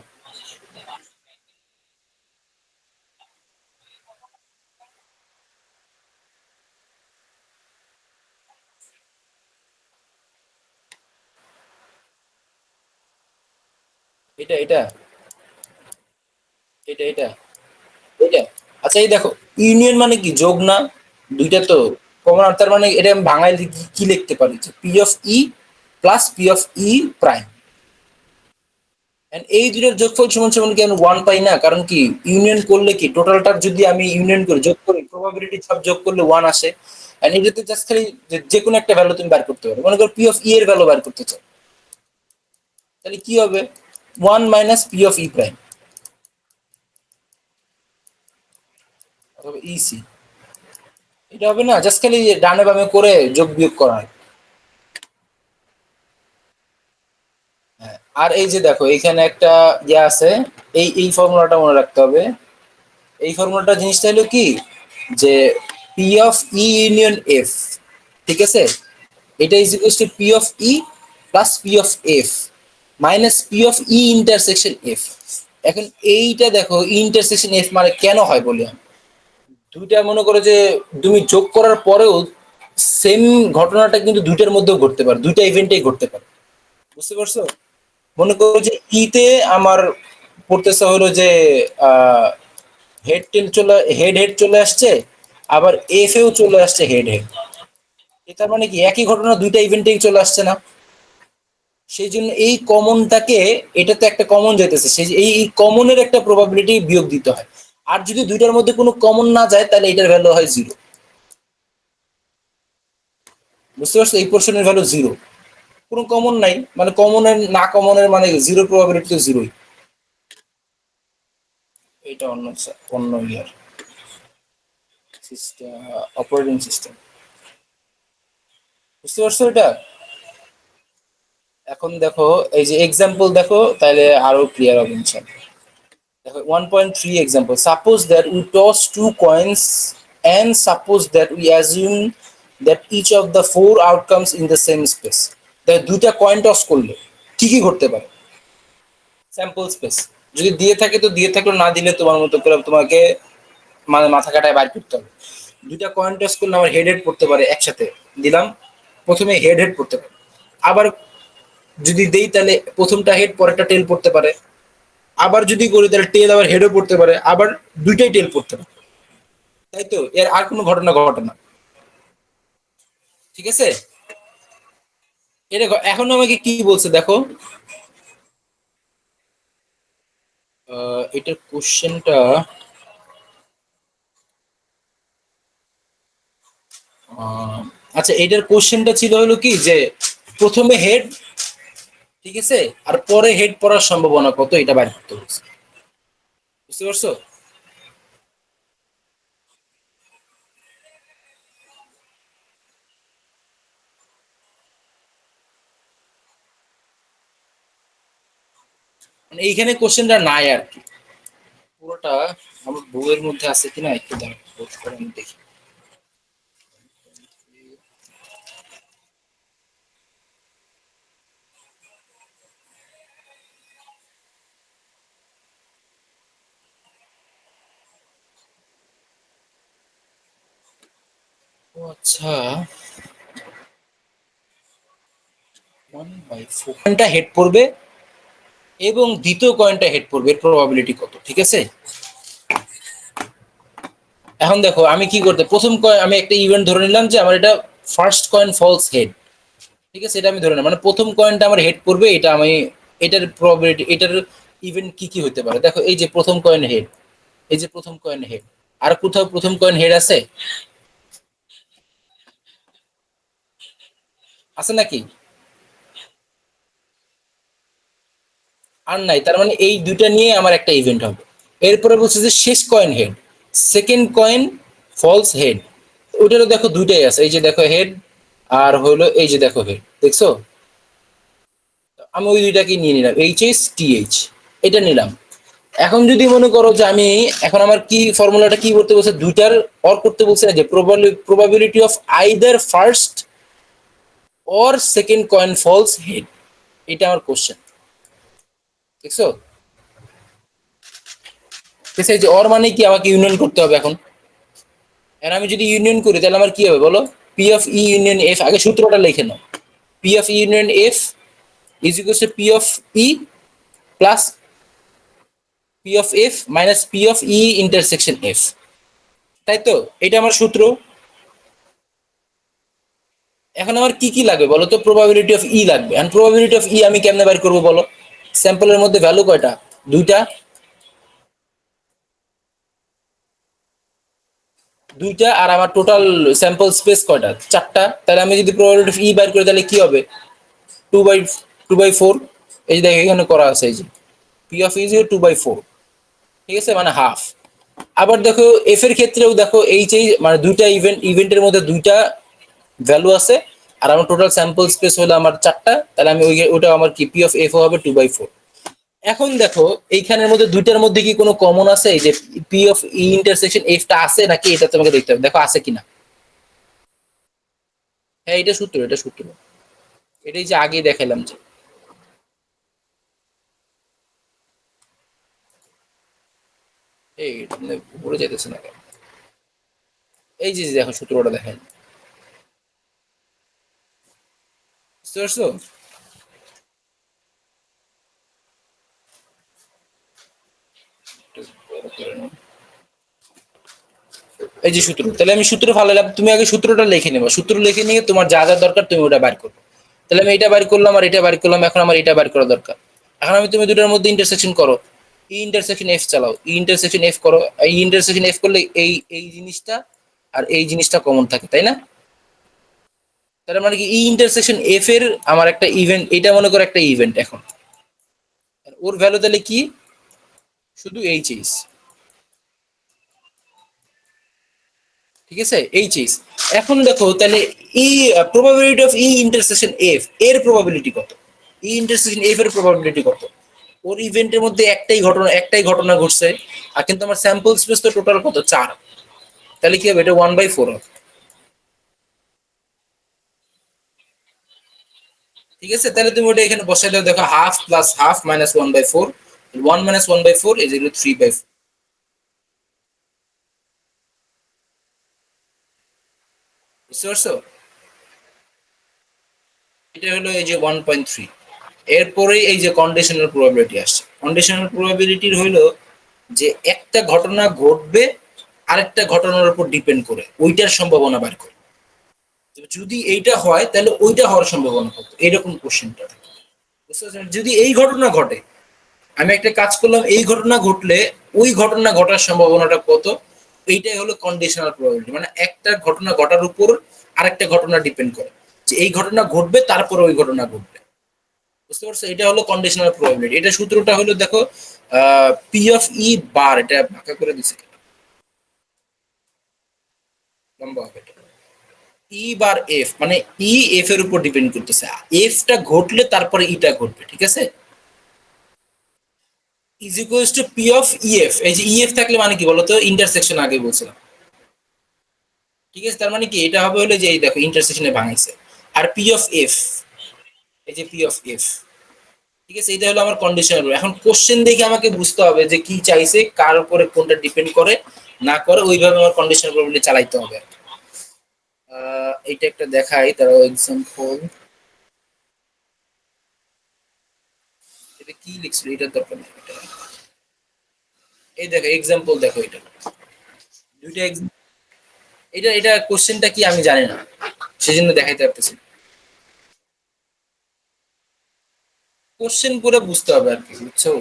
এটা এটা এটা এটা এটা আচ্ছা এই দেখো ইউনিয়ন মানে কি যোগ না? দুইটা তো কমন, আর তার মানে এটা আমি ভাঙায় কি লিখতে পারি যে P of E plus P of E prime. এই দুটোর যোগফল সমান সমান কি আমি ওয়ান পাই না? কারণ কি ইউনিয়ন করলে কি টোটালটার যদি আমি ইউনিয়ন করি যোগ করি প্রবাবিলিটি সব যোগ করলে ওয়ান আসে। এন্ড এটাতে জাস্ট খালি যে কোনো একটা ভ্যালু তুমি বার করতে পারো, মনে করো পি অফ ই এর ভ্যালু বার করতে চাও, তাহলে কি হবে? One minus P of E prime অথবা ইসি। এটা হবে না জাস্ট খালি ডানে বামে করে যোগ বিয়োগ করা হয়। হ্যাঁ, আর এই যে দেখো এখানে একটা ইয়ে আছে, এই ফর্মুলাটা মনে রাখতে হবে। এই ফর্মুলাটা জিনিসটা হলো কি যে P of E union F, ঠিক আছে, এটা is equal to P of E plus P of F minus P of E intersection F. এখন এইটা দেখো ইন্টারসেকশন এফ মানে কেন হয় বলি আমি, দুইটা মনে করো যে তুমি যোগ করার পরেও সেম ঘটনাটা কিন্তু দুইটার মধ্যেও ঘটতে পারে, দুইটা ইভেন্টেই ঘটতে পারে। বুঝতে পারছো? মনে করো যে ইতে আমার পড়তেছে হলো যে হেড টেল চলে হেড হেড চলে আসছে, আবার এফ এও চলে আসছে হেড হেড। এটা মানে কি একই ঘটনা দুইটা ইভেন্টেই চলে আসছে না? সেই জন্য এই কমনটাকে, এটা তো একটা কমন যাইতেছে, সেই এই কমনের একটা প্রবাবিলিটি বিয়োগ দিতে হয়। আর যদি দুইটার মধ্যে কোনো কমন না যায় তাহলে এটার ভ্যালু হয় জিরো। বুঝতে পারছো? এই পোর্শনের ভ্যালু জিরো, কোনো কমন নাই মানে কমনের না কমনের মানে জিরো প্রবাবিলিটি তো জিরোই। এটা অন্য অন্য ইয়ার সিস্টেম, অপারেটিং সিস্টেম। বুঝতে পারছো এটা? এখন দেখো এই যে এক্সাম্পল দেখো তাহলে আরো ক্লিয়ার হবে ইনশাআল্লাহ। দেখো 1.3 example, suppose that we toss two coins and suppose that we assume that each of the four outcomes in the same space। তাহলে দুইটা কয়েন টস করলে কি কি ঘটতে পারে? স্যাম্পল স্পেস যদি দিয়ে থাকে তো দিয়ে থাকলো, না দিলে তোমার মতো করে তোমাকে মানে মাথা কাটায় বাইর করতে হবে। দুইটা কয়েন টস করলে আমার হেড হেড পড়তে পারে একসাথে, দিলাম প্রথমে হেড হেড পড়তে পারে, আবার যদি দেই তাহলে প্রথমটা হেড পরেরটা টেল পড়তে পারে, আবার যদি করি তাহলে টেল আবার হেডও পড়তে পারে, আবার দুইটাই টেল পড়তে পারে। তাই তো, এর আর কোনো ঘটনা ঘটে না। ঠিক আছে? এটা এখন আমাকে কি বলছে দেখো, এটার কোশ্চেনটা আচ্ছা এটার কোশ্চেনটা ছিল হলো কি যে প্রথমে হেড, ঠিক আছে, আর পরে হেড পড়ার সম্ভাবনা কত এটা বাইর করতে হচ্ছে। বুঝতে পারছো? মানে এইখানে কোশ্চেনটা নাই আর কি, পুরোটা আমার বইয়ের মধ্যে আছে কিনা একটু দাঁড়াও আমি দেখি। ও আচ্ছা, 1/4 হেড পড়বে এবং দ্বিতীয় কয়েনটা হেড পড়বে, এর প্রবাবিলিটি কত, ঠিক আছে? এখন দেখো আমি কি করতে, প্রথম কয়েন আমি একটা ইভেন্ট ধরে নিলাম যে আমার এটা ফার্স্ট কয়েন ফলস হেড, ঠিক আছে? এটা আমি ধরে নিলাম, মানে প্রথম কয়েনটা আমার হেড পড়বে, এটা আমি এটার প্রবাবিলিটি, এটার ইভেন্ট কি কি হতে পারে। দেখো এই যে প্রথম কয়েন হেড, এই যে প্রথম কয়েন হেড, আর কোথাও প্রথম কয়েন হেড আছে? আছে নাকি? আর নাই, তার মানে এই দুইটা নিয়ে আমার একটা ইভেন্ট হবে। এরপরে বলছে যে শেষ coin head, second coin falls head, ওইটারও দেখো দুইটাই আছে, এই যে দেখো হেড, আর হলো এই যে দেখো হেড, দেখছো? আমি ওই দুইটাকে নিয়ে নিলাম, এইচ টি এইচ, এটা নিলাম। এখন যদি মনে করো যে আমি, এখন আমার কি ফর্মুলাটা কি করতে বলছে, দুইটার অর করতে বলছে না, যে probability of either first or second coin falls head, এটা আমার কোশ্চেন, দেখছো? ঠিক আছে, এই যে অর মানে কি, আমাকে ইউনিয়ন করতে হবে এখন। আর আমি যদি ইউনিয়ন করি তাহলে আমার কি হবে বলো? P of E union F, আগে সূত্রটা লিখে নাও। P of E union F is equal to P of E plus P of F minus P of E intersection F, তাই তো? এটা আমার সূত্র। এখন আমার কি কি লাগবে বলো তো? প্রবাবিলিটি অফ ই লাগবে। এন্ড প্রবাবিলিটি অফ ই আমি কেমনে বের করবো বলো? স্যাম্পলের মধ্যে ভ্যালু কয়টা? দুইটা। দুইটা, আর আমার টোটাল স্যাম্পল স্পেস কয়টা? চারটা। তাহলে আমি যদি প্রবাবিলিটি অফ ই বের করি তাহলে কি হবে? Two by 2/4। এই যে দেখো এখানে করা আছে, এই যে পি অফ ই 2/4, ঠিক আছে, মানে হাফ। আবার দেখো এফ এর ক্ষেত্রেও দেখো এইচ এই, মানে দুইটা ইভেন্টের মধ্যে দুইটা ভ্যালু আছে, আর আমার টোটাল স্যাম্পল স্পেস হলো আমার চারটা, তাহলে আমি ওইটা আমার কি পি অফ এফ হবে 2/4। এখন দেখো এইখানের মধ্যে দুইটার মধ্যে কি কোনো কমন আছে? এই যে পি অফ ই ইন্টারসেকশন এফটা আছে নাকি, এটা তোমাকে দেখতে হবে, দেখো আছে কিনা। হ্যাঁ এটা সূত্র, এটা সূত্র, এটাই যে আগে দেখালাম যে, এই উপরে যেতেছে না কেন? এই যে দেখো সূত্রটা দেখেন, বুঝতে পারছো? এই যে সূত্র, তাহলে আমি সূত্র ভালো লাগবে, তুমি আগে সূত্রটা লিখে নেবা, সূত্র লিখে নিয়ে তোমার যা যা দরকার তুমি ওটা বাইর করবে। তাহলে আমি এটা বাইর করলাম আর এটা বাইর করলাম, এখন আমার এটা বাইর করা দরকার। এখন আমি, তুমি দুটার মধ্যে ইন্টারসেকশন করো, ই ইন্টারসেকশন এফ চালাও, ই ইন্টারসেকশন এফ করো, ই ইন্টারসেকশন এফ করলে এই এই জিনিসটা আর এই জিনিসটা কমন থাকে, তাই না? তার মানে কি ই ইন্টারসেকশন এফ এর আমার একটা ইভেন্ট, এটা মনে করো একটা ইভেন্ট, এখন ওর ভ্যালু তাহলে কি? শুধু এইচ, ঠিক আছে, এইচ। এখন দেখো তাহলে E probability of E intersection F এর প্রবাবিলিটি কত? ই ইন্টারসেকশন এফ এর প্রবাবিলিটি কত? ওর ইভেন্টের মধ্যে একটাই ঘটনা ঘটছে, আর কিন্তু আমার স্যাম্পল স্পেস তো টোটাল কত, 4। তাহলে কি হবে? এটা 1/4 হবে, ঠিক আছে? তাহলে তুমি ওটা এখানে বসাই দাও, দেখো half plus half minus 1/4, 1 - 1/4 is equal 3/4, বুঝতে পারছো? এটা হলো এই যে 1.3। এরপরেই এই যে কন্ডিশনাল প্রবাবিলিটি আসছে। কন্ডিশনাল প্রবাবিলিটির হইলো যে একটা ঘটনা ঘটবে আরেকটা ঘটনার উপর ডিপেন্ড করে ওইটার সম্ভাবনা বার করে। যদি এইটা হয় তাহলে ওইটা হওয়ার সম্ভাবনা কত, এরকম কোশ্চেনটা থাকে, বুঝতে পারছেন? যদি এই ঘটনা ঘটে, আমি একটা কাজ করলাম, এই ঘটনা ঘটলে ওই ঘটনা ঘটার সম্ভাবনাটা কত, এইটাই হলো কন্ডিশনাল প্রবাবিলিটি। মানে একটা ঘটনা ঘটার উপর আরেকটা ঘটনা ডিপেন্ড করে, যে এই ঘটনা ঘটবে তারপরে ওই ঘটনা ঘটবে, বুঝতে পারছো? এটা হলো কন্ডিশনাল প্রবাবিলিটি। এটা সূত্রটা হলো দেখো পি অফ ই বার, এটা ভাগ করে দিছে, লম্বা হবে এটা। ই বার এফ মানে ই এফ এর উপর ডিপেন্ড করতেছে, এফটা ঘটলে তারপরে ইটা ঘটবে, ঠিক আছে? Is equals to P of EF, এই যে ইএফ থাকলে মানে কি বলতো? ইন্টারসেকশন আগে বলছিলাম, ঠিক আছে? তার মানে কি এটা হবে হলো যে এই দেখো ইন্টারসেকশনে ভাঙাইছে, আর পি অফ এফ, এই যে পি অফ এফ, ঠিক আছে? এটা হলো আমার কন্ডিশনাল রুল। এখন কোশ্চেন দেখে আমাকে বুঝতে হবে যে কি চাইছে, কার উপরে কোনটা ডিপেন্ড করে না করে, ওইভাবে আমার কন্ডিশনাল প্রবাবিলিটি চালাইতে হবে। এটা একটা দেখাই, তার এক্সাম্পল, এটা কি লিখছিল, এটার দরকার নেই। এই দেখো এক্সাম্পল, দেখো এটা দুইটা এটা এটা কোশ্চেনটা কি আমি জানি না, সেজন্য দেখাইতে পারতেছি। কোশ্চেন করে বুঝতে হবে আর কি, বুঝছো?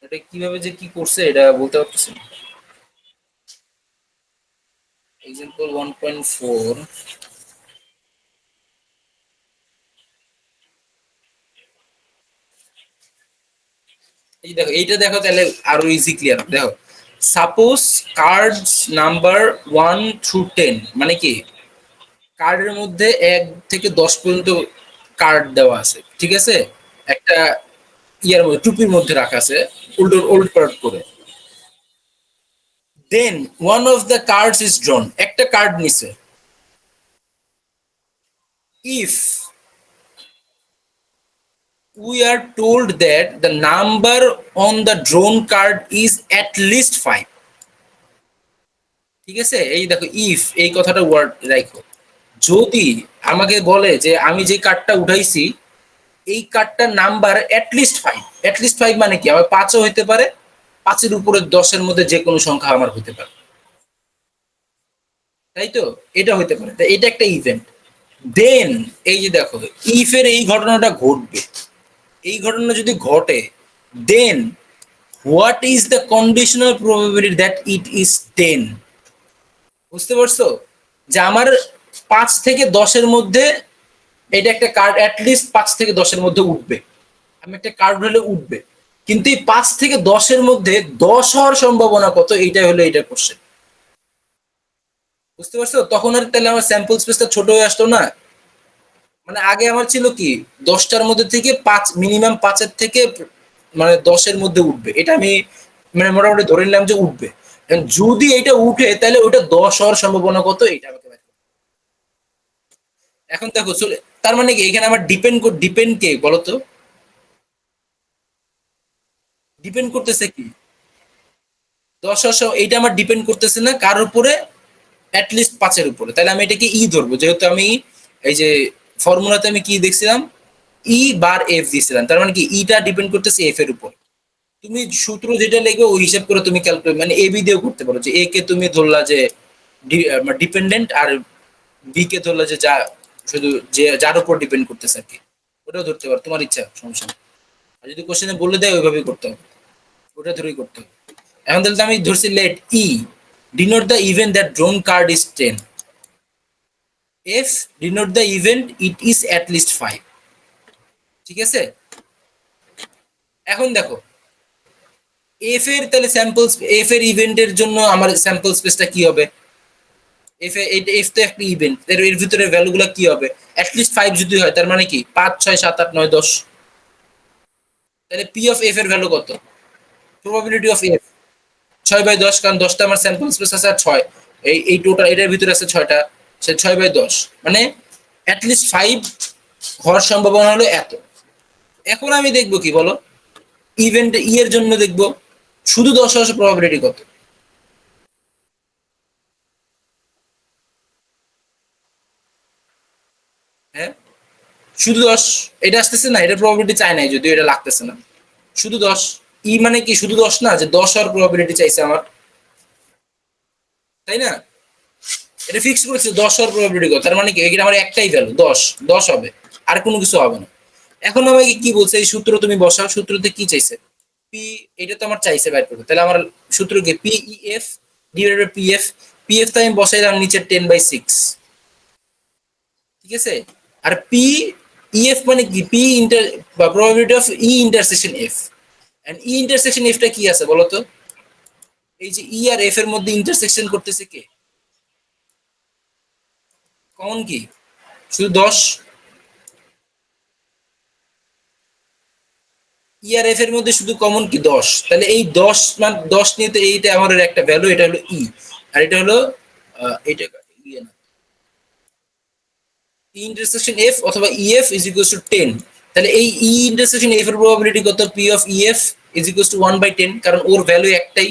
এটা কিভাবে যে কি করছে এটা বলতে পারতেছি না। এক্সাম্পল 1.4, এই দেখো এইটা দেখো, তাহলে আরো ইজি ক্লিয়ার দেখো। সাপোজ কার্ডস নাম্বার 1 through 10, মানে কি কার্ডের মধ্যে 1 থেকে 10 পর্যন্ত কার্ড দেওয়া আছে, ঠিক আছে? একটা ইয়ার মধ্যে, টুপির মধ্যে রাখা আছে, ওল্ড কার্ড করে। Then one of the cards is drawn, একটা কার্ড নিছে। If we are told that the number on the drawn card is at least 5, ঠিক আছে? এই দেখো ইফ এই কথাটা ওয়ার্ড রাখো। যদি আমাকে বলে যে আমি যে কার্ডটা উঠাইছি এই কার্ডটার নাম্বার অ্যাটলিস্ট 5 মানে কি আমার 5ও হইতে পারে, 5-এর উপরে 10-এর মধ্যে যে কোনো সংখ্যা আমার হতে পারে, তাই তো? এটা হইতে পারে, তাই এটা একটা ইভেন্ট। দেন এই যে দেখো, ইফ এর এই ঘটনাটা ঘটবে, এই ঘটনা যদি ঘটে, then what is the conditional probability that it is 10? বুঝতে পারছো যে আমার 5 থেকে 10-এর মধ্যে এটা একটা কার্ড অ্যাটলিস্ট 5 থেকে 10-এর মধ্যে উঠবে, আমি একটা কার্ড হলে উঠবে, কিন্তু এই 5 থেকে 10-এর মধ্যে 10 হওয়ার সম্ভাবনা কত, এইটাই হলো এটা কোশ্চেন। বুঝতে পারছো? তখন আর তাহলে আমার স্যাম্পল স্পেসটা ছোট হয়ে আসতো না। মানে আগে আমার ছিল কি 10টার মধ্যে থেকে 5, মিনিমাম 5-এর থেকে মানে 10-এর মধ্যে উঠবে, এটা আমি মানে মোটামুটি ধরে নিলাম যে উঠবে। যদি এটা উঠে তাহলে ওটা 10 হওয়ার সম্ভাবনা কত, এটা আমাকে এখন দেখো চলে। তার মানে কি এখানে আমার ডিপেন্ড কে বলতো? ডিপেন্ড করতেছে কি 10 হওয়ার এইটা আমার ডিপেন্ড করতেছে না কার উপরে, অ্যাটলিস্ট 5-এর উপরে। তাহলে আমি এটাকে ই ধরবো, যেহেতু আমি এই যে ফর্মুলাতে আমি কি দেখছিলাম, ই বার এফ দিয়েছিলাম, তার মানে কি ইটা ডিপেন্ড করতেছে এফ এর উপর। তুমি সূত্র যেটা লিখবে ওই হিসাব করে তুমি ক্যালকুলেট মানে এ বি দিয়েও করতে পারো, যে এ কে তুমি ধরলা যে ডিপেন্ডেন্ট, আর বি কে ধরলা যে যা শুধু যে যার উপর ডিপেন্ড করতেছে আর কি, ওটাও ধরতে পারো, তোমার ইচ্ছা, সমস্যা নেই। আর যদি কোশ্চেনে বলে দেয় ওইভাবেই করতে হবে, ওটা ধরেই করতে হবে। এখন তাহলে আমি ধরছি let E denote the event that drawn card is 10, F denote the event it is at least 5, ঠিক আছে? এখন দেখো এফ এর তাহলে স্যাম্পল, এফ এর ইভেন্টের জন্য আমার স্যাম্পল স্পেসটা কি হবে? এফ এফ তো একটা ইভেন্ট, এর ভিতরে ভ্যালুগুলো কি হবে? অ্যাটলিস্ট 5 যদি হয় তার মানে কি 5 6 7 8 9 10, তাহলে পি অফ এফ এর ভ্যালু কত? প্রবাবিলিটি অফ এফ 6/10, কারণ 10টা আমার স্যাম্পল স্পেস আছে আর 6, এই টোটাল এটার ভিতরে আছে 6টা, সে 6/10 মানে অ্যাটলিস্ট 5 হওয়ার সম্ভাবনা হলো এত। এখন আমি দেখবো কি বলো, ইভেন্ট ই এর জন্য দেখবো শুধু 10 হওয়ার প্রবাবিলিটি কত। হ্যাঁ, শুধু 10, এটা আসতেছে না, এটা প্রবাবিলিটি চাই নাই, যদিও এটা লাগতেছে না, শুধু 10। ই মানে কি শুধু 10 না, যে 10 হওয়ার প্রবাবিলিটি চাইছে আমার, তাই না? এটা ফিক্স করেছে 10 হওয়ার প্রবাবিলিটি কত, তার মানে কি এটা আমার একটাই ভ্যালু 10, 10 হবে, আর কোনো কিছু হবে না। এখন আমাকে কি বলছে, এই সূত্র তুমি বসাও, সূত্রতে কি চাইছে? পি, এটা তো আমার চাইছে বাইর করতে, তাহলে আমার সূত্র কি P E F divided by P F. P F তো আমি বসাইলাম নিচে 10/6, ঠিক আছে? আর পি ই এফ মানে কি পি ইন্টার বা probability of E intersection F, and E intersection এফটা কি আছে বলো তো? এই যে ই আর এফ এর মধ্যে ইন্টারসেকশন করতেছে কে? কমন কি শুধু 10, ই আর এফ এর মধ্যে শুধু কমন কি 10, তাহলে এই 10 মানে 10 নিয়ে তো এইটা আমাদের একটা ভ্যালু, এটা হলো ই, আর এটা হলো এটা ইয়ে না, ই ইন্টারসেকশন এফ অথবা E F is equals two 10। তাহলে এই ই ইন্টারসেকশন এফ এর প্রবাবিলিটি কত? P of E F is equals two 1/10, কারণ ওর ভ্যালু একটাই,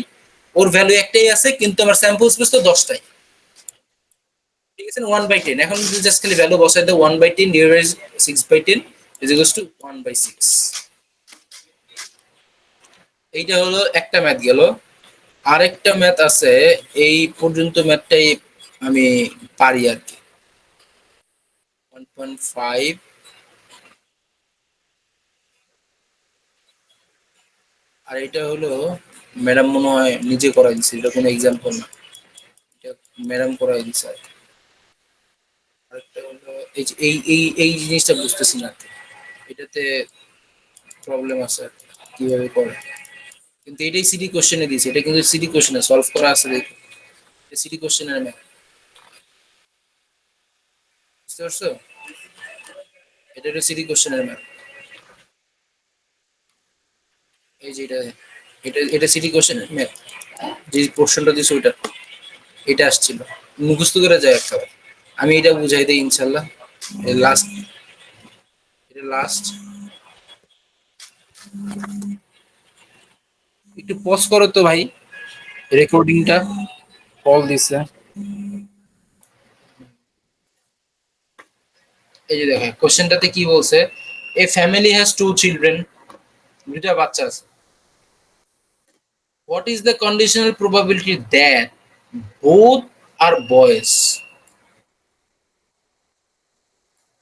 ওর ভ্যালু একটাই আছে, কিন্তু আমার স্যাম্পল স্পেস তো 10টাই, ঠিক আছে? 1/10। এখন যদি জাস্ট খালি ভ্যালু বসাই দাও 1/10 ডিভাইডেড 6/10, ইজ ইকুয়ালস টু 1/6। এইটা হলো একটা ম্যাথ গেল। আরেকটা ম্যাথ আছে, এই পর্যন্ত ম্যাথটাই আমি পারি আর কি। 1.5 আর এটা হলো ম্যাডাম মনে হয় নিজে করাই দিচ্ছে, এটা কোনো এক্সাম্পল না, এটা ম্যাডাম করাই দিচ্ছে আর কি। আরেকটা হলো এই যে এই জিনিসটা বুঝতেছি না, এটাতে প্রবলেম আছে আর কি, কিভাবে করে। কিন্তু এটাই সিডি কোশ্চেনে দিয়েছে, এটা কিন্তু সিডি কোশ্চেনে সলভ করা আছে, দেখো সিডি কোশ্চেনের ম্যাথ, বুঝতে পারছো? এটা হলো সিডি কোশ্চেনের ম্যাথ, এই যে এটা, এটা সিডি কোশ্চেনের ম্যাথ, যে পোর্শনটা দিয়েছে ওইটা, এটা আসছিল, মুখস্থ করে যায় একেবারে। আমি এটা বুঝাই দিই ইনশাল্লাহ। লাস্ট, এটা লাস্ট, একটু পজ করো তো ভাই রেকর্ডিংটা, কল দিছে। এই যে দেখো কোশ্চেনটাতে কি বলছে, a family has two children, দুইটা বাচ্চা আছে। What is the conditional probability that both are boys?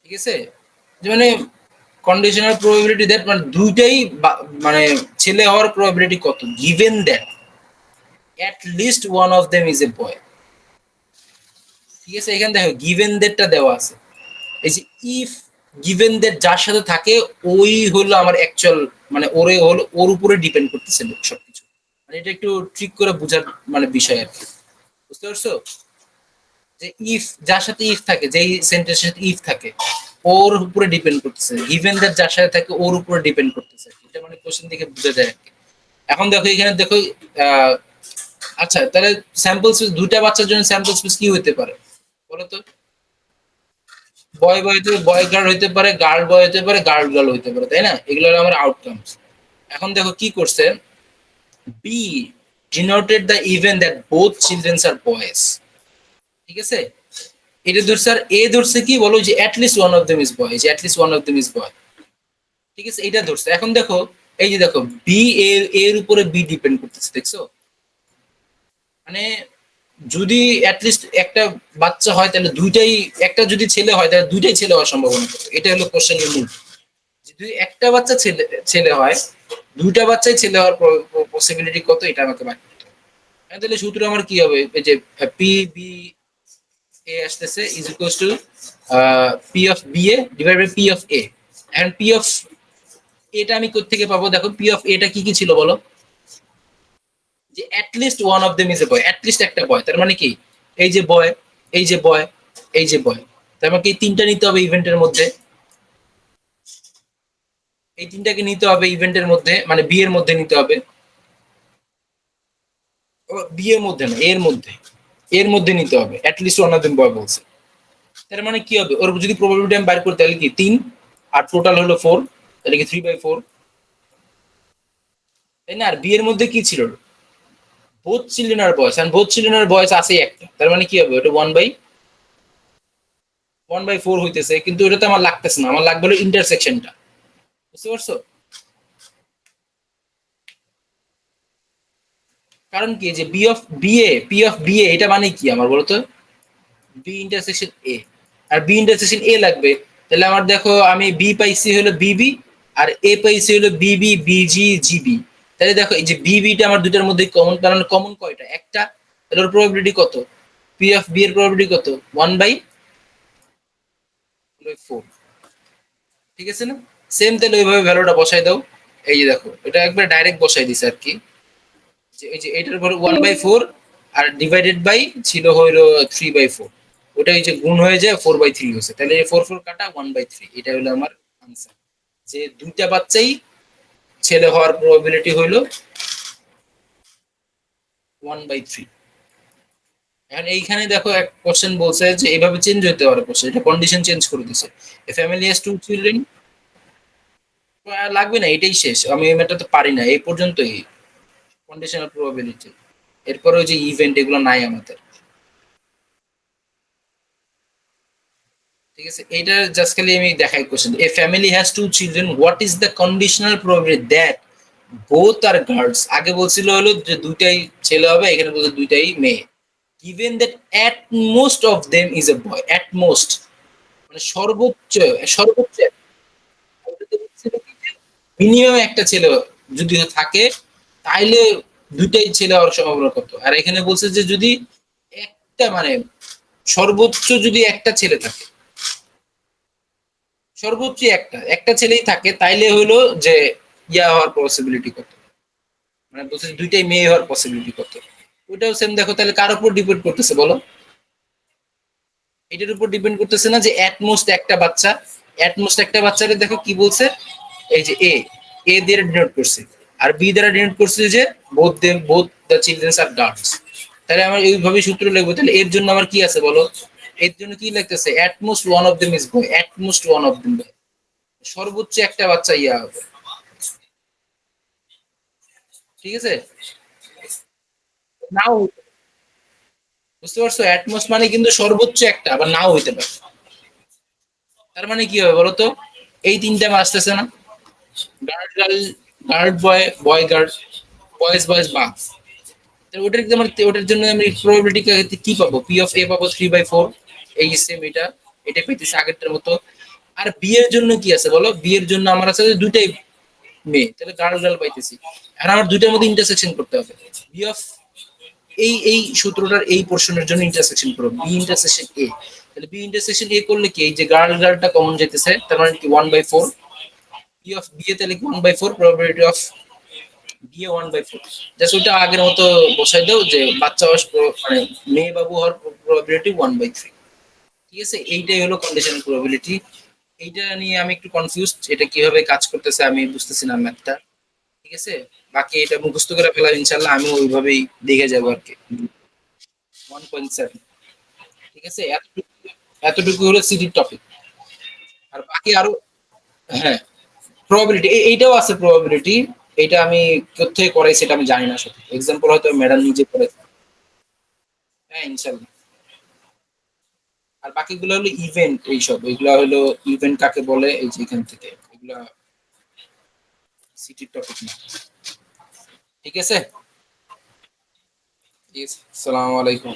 ঠিক আছে, যে মানে কন্ডিশনাল প্রবাবিলিটি দ্যাট মানে দুইটাই মানে ছেলে হওয়ার প্রবাবিলিটি কত, given that at least one of them is a boy. ঠিক আছে, এখানে দেখো গিভেন দ্যাটটা দেওয়া আছে, এই যে ইফ গিভেন দ্যাট যার সাথে থাকে ওই হলো আমার অ্যাকচুয়াল, মানে ওরে হলো ওর উপরে ডিপেন্ড করতেছে সবকিছু, মানে এটা একটু ট্রিক করে বোঝার মানে বিষয় আর কি, বুঝতে পারছো? যে ইফ যার সাথে ইফ থাকে, যেই সেন্টেন্সের সাথে ইফ থাকে ওর উপরে ডিপেন্ড করতেছে, গিভেন দ্যাট যার সাথে থাকে ওর উপরে ডিপেন্ড করতেছে, এটা মানে কোশ্চেন দেখে বোঝা যায় আর কি। এখন দেখো এখানে দেখো আহ, আচ্ছা তাহলে স্যাম্পল স্পেস, দুইটা বাচ্চার জন্য স্যাম্পল স্পেস কি হতে পারে বলো তো? বয় বয় হতে বয় গার্ল হইতে পারে, গার্ল বয় হতে পারে, গার্ল গার্ল হইতে পারে, তাই না? এগুলো হলো আমার আউটকামস। এখন দেখো কি করছে, B denoted the event that both childrens are boys. ঠিক আছে, এটা ধরছে, আর এ ধরছে কি বলো, যে at least one of them is boy, যে at least one of them is boy. ঠিক আছে, এটা ধরছে। এখন দেখো এই যে দেখো বি এর এর উপরে বি ডিপেন্ড করতেছে, দেখছো? মানে যদি অ্যাটলিস্ট একটা বাচ্চা হয় তাহলে দুইটাই, একটা যদি ছেলে হয় তাহলে দুইটাই ছেলে হওয়ার সম্ভাবনা কত, এটা হলো কোশ্চেনের মূল। যদি একটা বাচ্চা ছেলে ছেলে হয়, দুইটা বাচ্চাই ছেলে হওয়ার পসিবিলিটি কত, এটা আমাকে বার করতে হবে। তাহলে সূত্র আমার কি হবে, এই যে পি বি এ আসতেছে is equals to P of B A divide by P of A. And P of এটা আমি কোত্থেকে পাবো, দেখো পি অফ এটা কি কি ছিল বলো, যে at least one of them is a boy, at least একটা বয়, তার মানে কি এই যে বয়, এই যে বয়, এই যে বয়, তার মানে এই তিনটা নিতে হবে ইভেন্টের মধ্যে, এই তিনটাকে নিতে হবে ইভেন্টের মধ্যে, মানে বি এর মধ্যে নিতে হবে, বি এর মধ্যে না এর মধ্যে, এর মধ্যে নিতে হবে, অ্যাটলিস্ট ওয়ান অফ দেম বয় বলছে। তার মানে কি হবে, ওর যদি প্রবাবিলিটি আমি বাইর করি তাহলে কি 3 আর টোটাল হলো 4, তাহলে কি 3/4, তাই না? আর বি এর মধ্যে কি ছিল, বোথ চিলড্রেন আর বয়স, এন্ড বোথ চিলড্রেন আর বয়স আছে একটা, তার মানে কি হবে, ওটা 1/4 হইতেছে, কিন্তু এটা তো আমার লাগতেছে না, আমার লাগবে হলো ইন্টারসেকশনটা, বুঝতে পারছো? কারণ কি যে B of B A, P of B A এটা মানে কি আমার বলতো, বি ইন্টারসেকশন এ, আর বি ইন্টারসেকশন এ লাগবে, তাহলে আমার দেখো আমি বি পাইছি হলো বিবি, আর এ পাইছি হলো বিবি বিজি জিবি, তাহলে দেখো এই যে বিবিটা আমার দুটার মধ্যে কমন, কারণ কমন কয়টা, একটা, তাহলে ওর প্রবাবিলিটি কত, পি অফ বি এর প্রবাবিলিটি কত, 1/4। ঠিক আছে না? সেম, তাহলে ওইভাবে ভ্যালুটা বসাই দাও। এই যে দেখো এটা একবার ডাইরেক্ট বসাই দিছে আর কি, যে এই যে এটার পর 1/4 আর ডিভাইডেড বাই ছিল হইলো 3/4, ওটা এই যে গুণ হয়ে যায় 4/3 হয়েছে, তাহলে এই 4 4 কাটা 1/3, এটা হলো আমার আনসার, যে দুইটা বাচ্চাই ছেলে হওয়ার প্রবাবিলিটি হইলো 1/3। এখন এইখানে দেখো এক কোশ্চেন বলছে যে এভাবে চেঞ্জ হতে পারে কোশ্চেন, এটা কন্ডিশন চেঞ্জ করে দিছে, এ ফ্যামিলি হ্যাজ টু চিলড্রেন, লাগবে না, এটাই শেষ, আমি এই ম্যাটার তো পারি না, এই পর্যন্তই কন্ডিশনাল প্রবাবিলিটি, এরপরে ওই যে ইভেন্ট এগুলো নাই আমাদের। ঠিক আছে, এটা জাস্ট খালি আমি দেখাই question, a family has two children, what is the conditional probability that both are girls, আগে বলছিল হলো যে দুইটাই ছেলে হবে, এখানে বলছে দুইটাই মেয়ে, given that at most of them is a boy, at most মানে সর্বোচ্চ, সর্বোচ্চ মিনিমাম একটা ছেলে যদি থাকে তাইলে দুইটাই ছেলে হওয়ার সম্ভাবনা কত, আর এখানে বলছে যে যদি একটা মানে সর্বোচ্চ যদি একটা ছেলে থাকে, সর্বোচ্চ একটা একটা ছেলেই থাকে তাইলে হলো যে ইয়া হওয়ার পসিবিলিটি কত, মানে বলছে দুইটাই মেয়ে হওয়ার পসিবিলিটি কত। ওইটাও সেম দেখো, তাহলে কার উপর ডিপেন্ড করতেছে বলো, এটার উপর ডিপেন্ড করতেছে না যে অ্যাটমোস্ট একটা বাচ্চা, অ্যাটমোস্ট একটা বাচ্চারে দেখো কি বলছে, এই যে এ দিয়ে ডিনোট করছে, আর বি দ্বারা ডিনোট করছে যে both the childrens are girls. তাহলে আমার এইভাবে সূত্র লিখবো, তাহলে এর জন্য আমার কি আছে বলো, এর জন্য কি লিখতেছে at most one of them is boy, at most one of them, সর্বোচ্চ একটা বাচ্চা ইয়া হবে, ঠিক আছে। নাও বুঝতে পারছো, অ্যাটমোস্ট মানে কিন্তু সর্বোচ্চ একটা, আবার নাও হইতে পারে। তার মানে কি হবে বলতো, এই তিনটা আসতেছে না, গার্ড গার্ল, গার্ড বয়, বয় গার্ড, বয়েজ বয়েজ বা, ওটার আমার ওটার জন্য আমি প্রবাবিলিটি কি পাবো, পি অফ এ পাবো 3/4, এই সেম এটা, এটা পেতেছি আগেরটার মতো। আর বি এর জন্য কি আছে বলো, বি এর জন্য আমার আছে দুইটাই মেয়ে, তাহলে গার্ল গার্ল পাইতেছি, আর আমার দুইটার মধ্যে ইন্টারসেকশন করতে হবে, বি অফ এই সূত্রটার এই পোর্শনের জন্য ইন্টারসেকশন করো, বি ইন্টারসেকশন এ, তাহলে বি ইন্টারসেকশন এ করলে কি এই যে গার্ল গার্লটা কমন যেতেছে, তার মানে কি 1/4, পি অফ বি এ তাহলে কি 1/4, probability of B A 1/4, just ওইটা আগের মতো বসাই দাও যে বাচ্চা হওয়ার মানে মেয়ে বাবু হওয়ার প্রবাবিলিটি 1/3, ঠিক আছে। এইটাই হলো কন্ডিশনাল প্রবাবিলিটি। এইটা নিয়ে আমি একটু কনফিউজড, এটা কিভাবে কাজ করতেছে আমি বুঝতেছি না ম্যাথটা, ঠিক আছে। বাকি এটা মুখস্থ করে ফেলাম ইনশাল্লাহ, আমি ওইভাবেই দেখে যাবো আর কি। 1.7, ঠিক আছে, এতটুকু, এতটুকু হলো সিটির টপিক। আর বাকি আরো, হ্যাঁ প্রবাবিলিটি এইটাও আছে প্রবাবিলিটি, এটা আমি কোথায় করাই সেটা আমি জানি না সত্যি, এক্সাম্পল হয়তো ম্যাডাম নিজে করে, হ্যাঁ ইনশাল্লাহ। আর বাকিগুলো হলো ইভেন্ট, এইসব এগুলা হলো ইভেন্ট কাকে বলে, এই যে এখান থেকে এগুলা সিটির টপিক না, ঠিক আছে। ঠিক আছে, আসসালামু আলাইকুম।